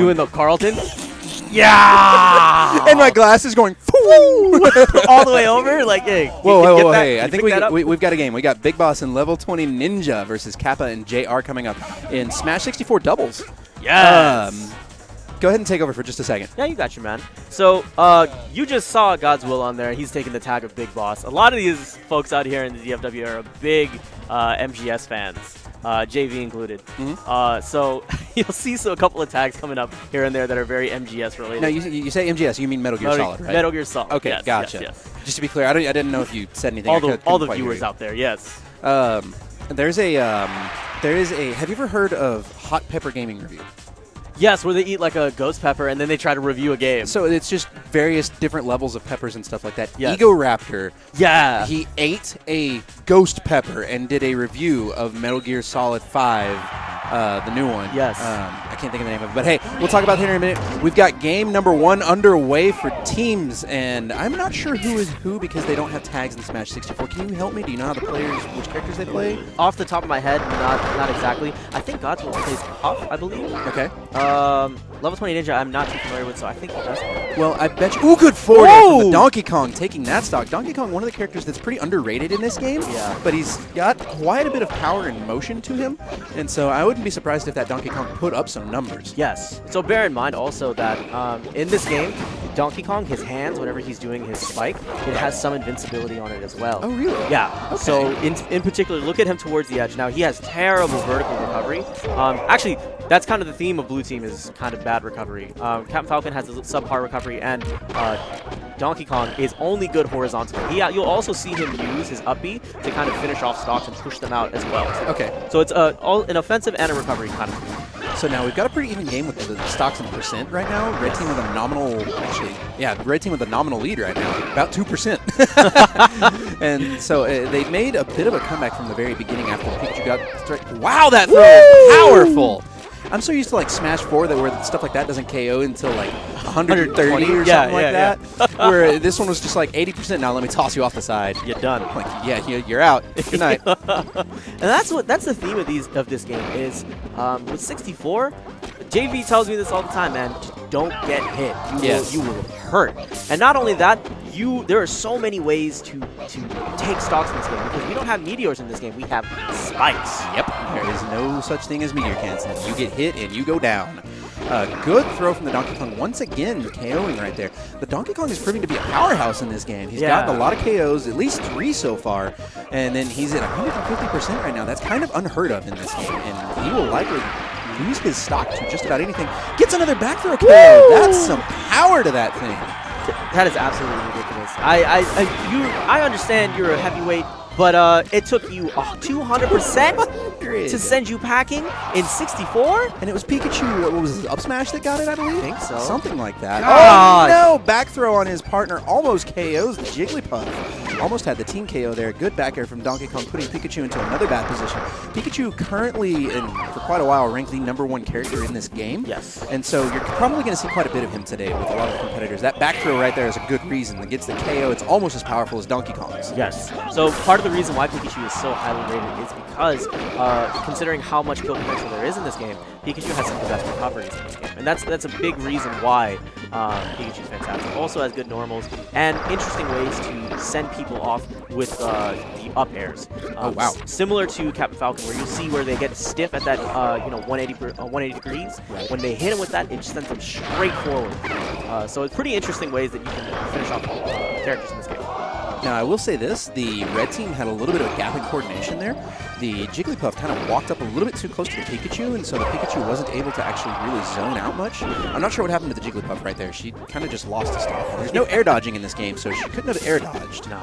doing the Carlton? Yeah! And my glass is going all the way over? Like, hey. Whoa, hey. I think we've got a game. We got Big Boss and Lvl20Ninja versus Capa and JayR coming up in Smash 64 doubles. Yes. Go ahead and take over for just a second. Yeah, you got you, man. So, you just saw God's Will on there. He's taking the tag of Big Boss. A lot of these folks out here in the DFW are big MGS fans, JV included. So, you'll see a couple of tags coming up here and there that are very MGS related. Now, you say MGS, you mean Metal Gear Solid, right? Metal Gear Solid. Okay, yes, gotcha. Yes. Just to be clear, I didn't know if you said anything. All the viewers out there, yes. There is a. Have you ever heard of Hot Pepper Gaming Review? Yes, where they eat like a ghost pepper and then they try to review a game. So it's just various different levels of peppers and stuff like that. Yes. Ego Raptor, yeah, he ate a ghost pepper and did a review of Metal Gear Solid 5, the new one. Yes. I can't think of the name of it, but hey, we'll talk about that in a minute. We've got game number 1 underway for teams, and I'm not sure who is who because they don't have tags in Smash 64. Can you help me? Do you know how the players, which characters they play? Off the top of my head, not exactly. I think God's Will plays Puff, I believe. Okay. Lvl20Ninja, I'm not too familiar with, so I think he does. Well, I bet you. Ooh, good forward air from the Donkey Kong, taking that stock. Donkey Kong, one of the characters that's pretty underrated in this game. Yeah. But he's got quite a bit of power and motion to him, and so I wouldn't be surprised if that Donkey Kong put up some numbers. Yes. So bear in mind also that in this game, Donkey Kong, his hands, whenever he's doing his spike, it has some invincibility on it as well. Oh, really? Yeah. Okay. So in particular, look at him towards the edge. Now, he has terrible vertical recovery. Actually, that's kind of the theme of Blue Team is kind of bad recovery. Captain Falcon has a subpar recovery, and Donkey Kong is only good horizontally. You'll also see him use his up B to kind of finish off stocks and push them out as well. Okay. So it's all an offensive and a recovery kind of thing. So now we've got a pretty even game with the stocks and percent right now. Red team with a nominal, red team with a nominal lead right now, about 2%. And so they made a bit of a comeback from the very beginning after the Pikachu got straight. Wow, that throw is powerful. I'm so used to like Smash 4 where stuff like that doesn't KO until like 130 or something like that. Where this one was just like 80%. Now let me toss you off the side. You're done. Like, yeah, you're out. Good night. And that's the theme of this game is with 64. JV tells me this all the time, man. Just don't get hit. You will hurt. And not only that, there are so many ways to take stocks in this game because we don't have meteors in this game. We have spikes. Yep. There is no such thing as meteor cancel. You get hit and you go down. Good throw from the Donkey Kong. Once again, KOing right there. The Donkey Kong is proving to be a powerhouse in this game. He's gotten a lot of KOs, at least 3 so far. And then he's at 150% right now. That's kind of unheard of in this game. And he will likely lose his stock to just about anything. Gets another back throw KO. That's some power to that thing. That is absolutely ridiculous. I understand you're a heavyweight, but it took you 200% to send you packing in 64? And it was Pikachu, what was it, up smash that got it, I believe? I think so. Something like that. Gosh. Oh, no! Back throw on his partner almost KOs the Jigglypuff. Almost had the team KO there. Good back air from Donkey Kong, putting Pikachu into another bad position. Pikachu currently, and for quite a while, ranked the #1 character in this game. Yes. And so you're probably going to see quite a bit of him today with a lot of competitors. That back throw right there is a good reason. It gets the KO. It's almost as powerful as Donkey Kong's. Yes. So part of the reason why Pikachu is so highly rated is because, considering how much kill potential there is in this game, Pikachu has some of the best recoveries in this game. And that's a big reason why Pikachu's fantastic. Also has good normals and interesting ways to send people off with the up airs. Oh, wow. Similar to Captain Falcon, where you see where they get stiff at that 180 degrees. Right. When they hit him with that, it just sends them straight forward. So it's pretty interesting ways that you can finish off characters in this game. Now, I will say this, the red team had a little bit of a gap in coordination there. The Jigglypuff kind of walked up a little bit too close to the Pikachu, and so the Pikachu wasn't able to actually really zone out much. I'm not sure what happened to the Jigglypuff right there. She kind of just lost a stop. There's no air dodging in this game, so she couldn't have air dodged. No.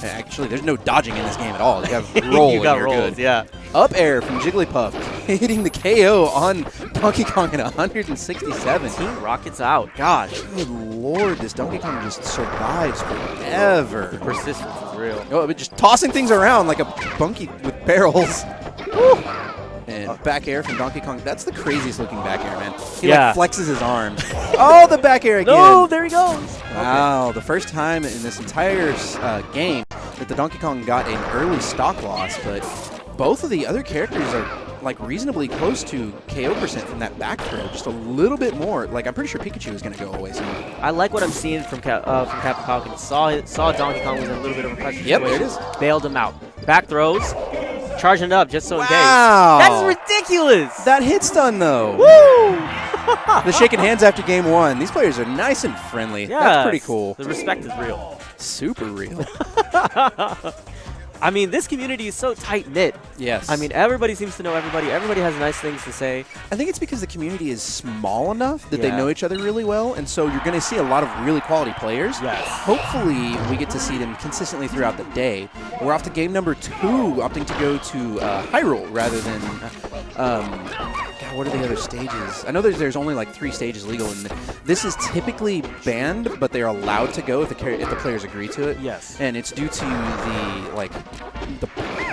Actually, there's no dodging in this game at all. You have roll you got and you're rolls, good. yeah. Up air from Jigglypuff, hitting the KO on Donkey Kong at 167. Team Rocket's out. Gosh. Good lord, this Donkey Kong just survives forever. The persistence is real. Oh, but just tossing things around like a bunkie with barrels. Woo. And back air from Donkey Kong. That's the craziest looking back air, man. He like flexes his arms. Oh, the back air again. No, there he goes. Wow, okay. The first time in this entire game that the Donkey Kong got an early stock loss, but both of the other characters are like reasonably close to KO percent from that back throw, just a little bit more. Like I'm pretty sure Pikachu is going to go away soon. I like what I'm seeing from Captain Falcon. Saw Donkey Kong was in a little bit of a pressure Yep, situation. there it is. Bailed him out. Back throws, charging it up just so in case. Wow. That's ridiculous. That Hitstun though. Woo! The shaking hands after game 1. These players are nice and friendly. Yes. That's pretty cool. The respect is real. Super real. I mean, this community is so tight-knit. Yes. I mean, everybody seems to know everybody. Everybody has nice things to say. I think it's because the community is small enough that they Yeah. know each other really well, and so you're going to see a lot of really quality players. Yes. Hopefully, we get to see them consistently throughout the day. We're off to game number 2, opting to go to Hyrule rather than... God, what are the other stages? I know there's only like 3 stages legal, and this is typically banned, but they're allowed to go if the players agree to it. Yes. And it's due to the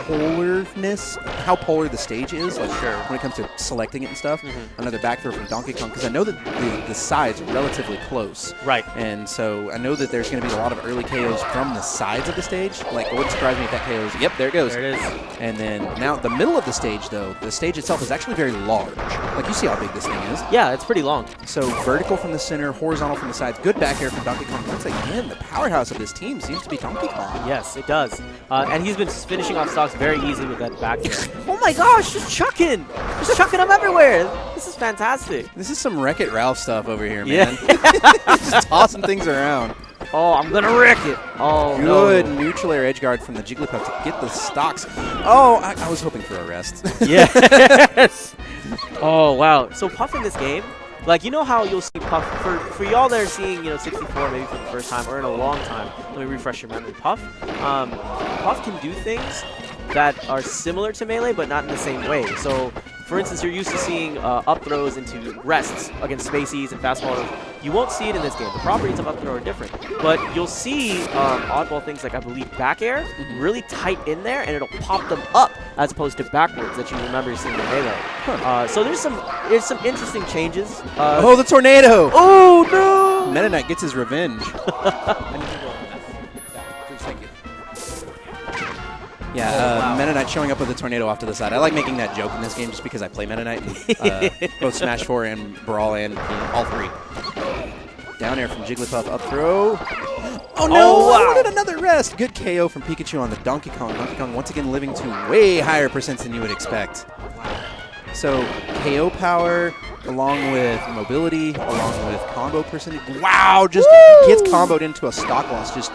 polarness, how polar the stage is, like Sure. when it comes to selecting it and stuff. Another back throw from Donkey Kong, because I know that the sides are relatively close. Right. And so I know that there's going to be a lot of early KOs from the sides of the stage. Like, it wouldn't surprise me if that KOs. Yep, there it goes. There it is. And then now the middle of the stage, though, the stage itself is actually very large. Like, you see how big this thing is. Yeah, it's pretty long. So vertical from the center, horizontal from the sides. Good back air from Donkey Kong. Once again, the powerhouse of this team seems to be Donkey Kong. Yes, it does. And he's been finishing off stocks very easily with that back air. Oh my gosh, just chucking! Just chucking them everywhere! This is fantastic. This is some Wreck-It Ralph stuff over here, man. Yeah. Just tossing things around. Oh, I'm gonna wreck it. Oh, Good no. neutral air edge guard from the Jigglypuff to get the stocks. Oh, I was hoping for a rest. Yes. Oh, wow. So Puff in this game, like, you know how you'll see Puff, for y'all that are seeing, 64 maybe for the first time or in a long time, let me refresh your memory. Puff can do things that are similar to Melee, but not in the same way. So, for instance, you're used to seeing up throws into rests against spaceys and fastball. You won't see it in this game. The properties of up throw are different. But you'll see oddball things like, I believe, back air really tight in there, and it'll pop them up as opposed to backwards that you remember seeing in Melee. So there's some interesting changes. Oh, the tornado! Oh, no! Meta Knight gets his revenge. Yeah, wow. Meta Knight showing up with a tornado off to the side. I like making that joke in this game just because I play Meta Knight in both Smash 4 and Brawl and all 3. Down air from Jigglypuff, up throw. Oh no, Oh, wow. I wanted another rest. Good KO from Pikachu on the Donkey Kong. Donkey Kong once again living to way higher percents than you would expect. So KO power along with mobility, along with combo percentage. Wow, just gets comboed into a stock launch just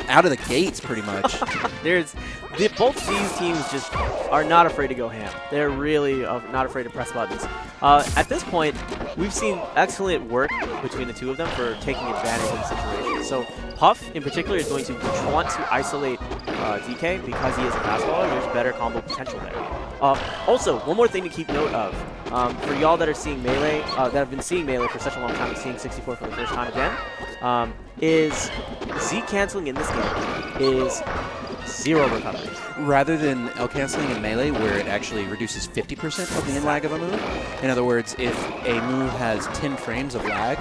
out of the gates pretty much. Both these teams just are not afraid to go ham. They're really not afraid to press buttons. At this point, we've seen excellent work between the two of them for taking advantage of the situation. So Puff, in particular, is going to want to isolate DK because he is a fastballer. There's better combo potential there. Also, one more thing to keep note of. For y'all that are seeing Melee, that have been seeing Melee for such a long time and seeing 64 for the first time again, is Z canceling in this game is 0 recovery. Rather than L canceling in Melee, where it actually reduces 50% of the in lag of a move. In other words, if a move has 10 frames of lag,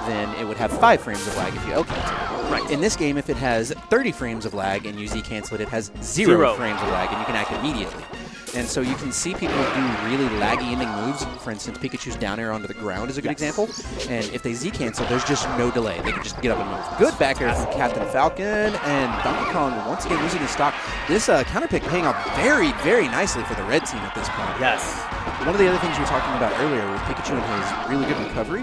then it would have 5 frames of lag if you L cancel it. Right. In this game, if it has 30 frames of lag and you Z cancel it, it has 0 frames of lag and you can act immediately. And so you can see people do really laggy ending moves. For instance, Pikachu's down air onto the ground is a good example. And if they Z cancel, there's just no delay. They can just get up and move. Good back air from Captain Falcon, and Donkey Kong once again losing his stock. This counter pick paying off very, very nicely for the red team at this point. Yes. One of the other things we were talking about earlier with Pikachu and his really good recovery,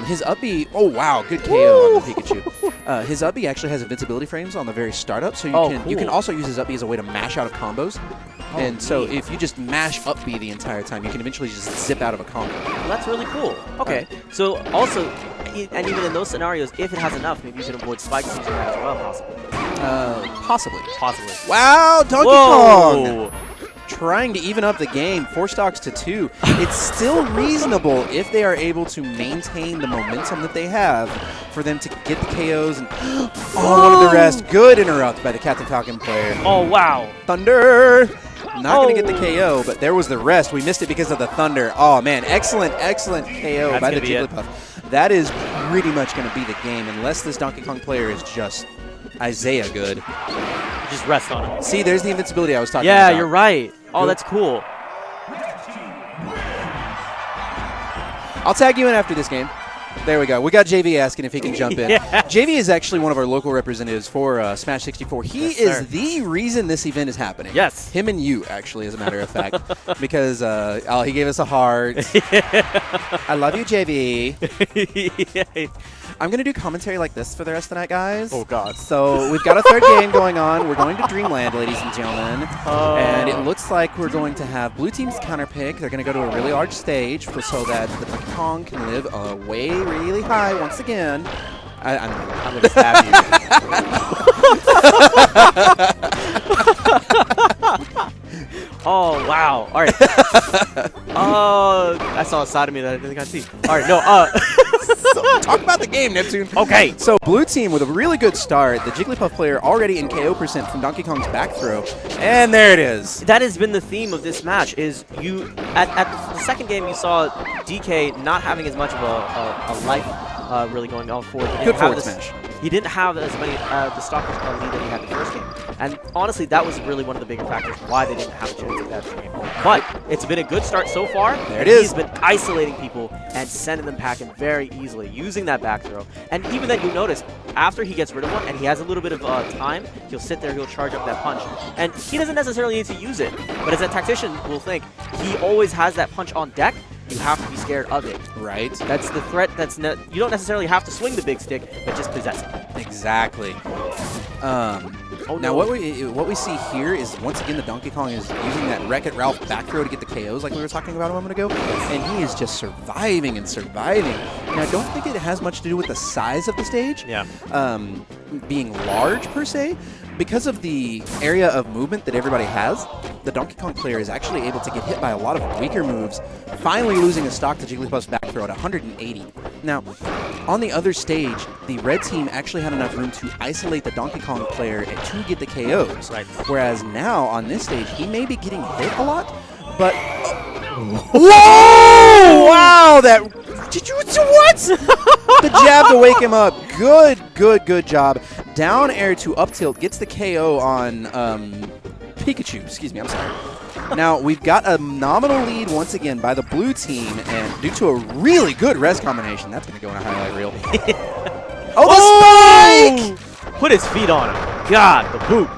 his up B, oh wow, good KO on the Pikachu. His up B actually has invincibility frames on the very startup, so you can also use his up B as a way to mash out of combos. And so if you just mash up B the entire time, you can eventually just zip out of a combo. Well, that's really cool. Okay. So also, and even in those scenarios, if it has enough, maybe you can avoid spikes using that as well, possibly. Possibly. Possibly. Wow, Donkey Whoa. Kong! Trying to even up the game, 4 stocks to 2. It's still reasonable if they are able to maintain the momentum that they have for them to get the KOs and one of the rest. Good interrupt by the Captain Falcon player. Oh, wow. Thunder! Not going to get the KO, but there was the rest. We missed it because of the Thunder. Oh, man. Excellent, excellent KO That's by the gonna be Jigglypuff. That is pretty much going to be the game unless this Donkey Kong player is just Isaiah good. Just rest on him. See, there's the invincibility I was talking about. Yeah, you're right. Oh, that's cool. I'll tag you in after this game. There we go. We got JV asking if he can jump in. JV is actually one of our local representatives for Smash 64. He is the reason this event is happening. Yes. Him and you, actually, as a matter of fact. Because he gave us a heart. I love you, JV. I'm going to do commentary like this for the rest of the night, guys. Oh, God. So we've got a third game going on. We're going to Dreamland, ladies and gentlemen. And it looks like we're going to have blue team's counter pick. They're going to go to a really large stage so that the Donkey Kong can live way really high once again. I'm going to stab you. Oh, wow. All right. I saw a side of me that I didn't think I'd see. All right, no. So, talk about the game, Neptune. Okay. So blue team with a really good start. The Jigglypuff player already in KO % from Donkey Kong's back throw. And there it is. That has been the theme of this match is you at the second game you saw DK not having as much of a life really going on forward. Good forward smash. He didn't have as many the stock lead that he had the first game. And honestly, that was really one of the bigger factors why they didn't have a chance at that game. But it's been a good start so far. There it is. He's been isolating people and sending them packing very easily using that back throw. And even then, you notice after he gets rid of one and he has a little bit of time, he'll sit there, he'll charge up that punch. And he doesn't necessarily need to use it. But as a tactician will think, he always has that punch on deck. You have to be scared of it. Right. That's the threat. You don't necessarily have to swing the big stick, but just possess it. Exactly. Now what we see here is once again the Donkey Kong is using that Wreck-It Ralph back throw to get the KOs like we were talking about a moment ago, and he is just surviving and surviving. And I don't think it has much to do with the size of the stage, being large per se. Because of the area of movement that everybody has, the Donkey Kong player is actually able to get hit by a lot of weaker moves, finally losing a stock to Jigglypuff's back throw at 180. Now, on the other stage, the red team actually had enough room to isolate the Donkey Kong player to get the KOs. Right. Whereas now, on this stage, he may be getting hit a lot, but... Whoa! Wow! Did you... What? The jab to wake him up. Good job. Down air to up tilt gets the KO on Pikachu. Excuse me, I'm sorry. Now, we've got a nominal lead once again by the blue team, and due to a really good res combination, that's going to go in a highlight reel. Oh, the spike! Put his feet on him. God, the boot.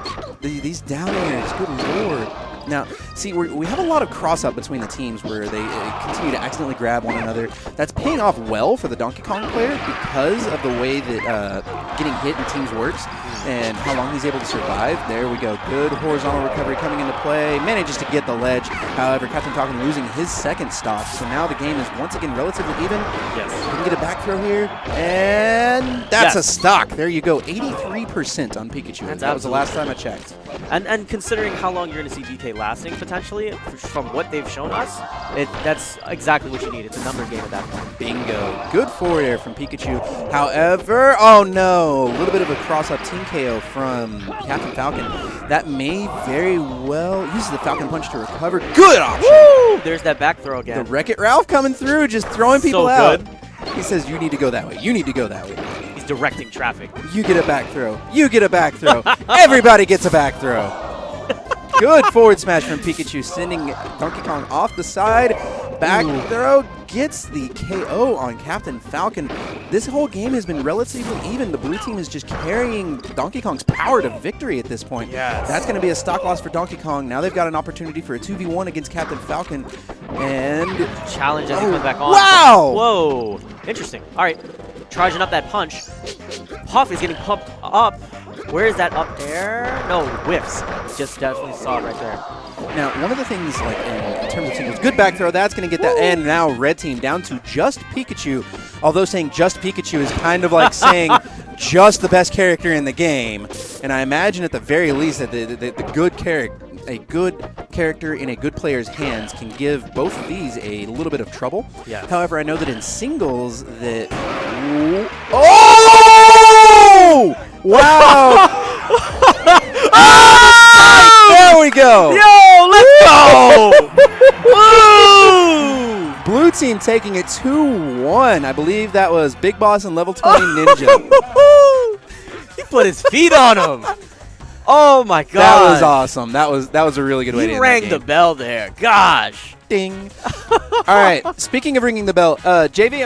These down airs, good lord. Now, see, we have a lot of cross-up between the teams where they continue to accidentally grab one another. That's paying off well for the Donkey Kong player because of the way that getting hit in teams works and how long he's able to survive. There we go. Good horizontal recovery coming into play. Manages to get the ledge. However, Captain Falcon losing his second stock. So now the game is once again relatively even. Yes. We can get a back throw here. And that's a stock. There you go. 83% on Pikachu. That was the last time I checked. And considering how long you're going to see DK lasting potentially, from what they've shown us, that's exactly what you need. It's a numbers game at that point. Bingo. Good forward air from Pikachu. However, oh no, a little bit of a cross-up team KO from Captain Falcon. That may very well use the Falcon Punch to recover. Good option. Woo! There's that back throw again. The Wreck-It Ralph coming through, just throwing people out. He says, you need to go that way. You need to go that way. He's directing traffic. You get a back throw. You get a back throw. Everybody gets a back throw. Good forward smash from Pikachu, sending Donkey Kong off the side. Back throw gets the KO on Captain Falcon. This whole game has been relatively even. The blue team is just carrying Donkey Kong's power to victory at this point. Yes. That's going to be a stock loss for Donkey Kong. Now they've got an opportunity for a 2v1 against Captain Falcon. And challenge as he comes back on. Wow! Whoa! Interesting. All right. Charging up that punch. Puff is getting pumped up. Where is that up there? No, whiffs. Just definitely saw it right there. Now, one of the things, like in terms of singles, good back throw, that's going to get that. And now red team down to just Pikachu. Although saying just Pikachu is kind of like saying just the best character in the game. And I imagine at the very least that the good character, a good character in a good player's hands can give both of these a little bit of trouble. Yeah. However, I know that in singles that... Oh! Wow! Oh! There we go! Yo, let's go! Woo! Blue team taking it 2-1. I believe that was Big Boss and Lvl20Ninja. He put his feet on him. Oh my god! That was awesome. That was a really good way to end that game. He rang game. the bell there. Gosh. Ding. All right. Speaking of ringing the bell, JV,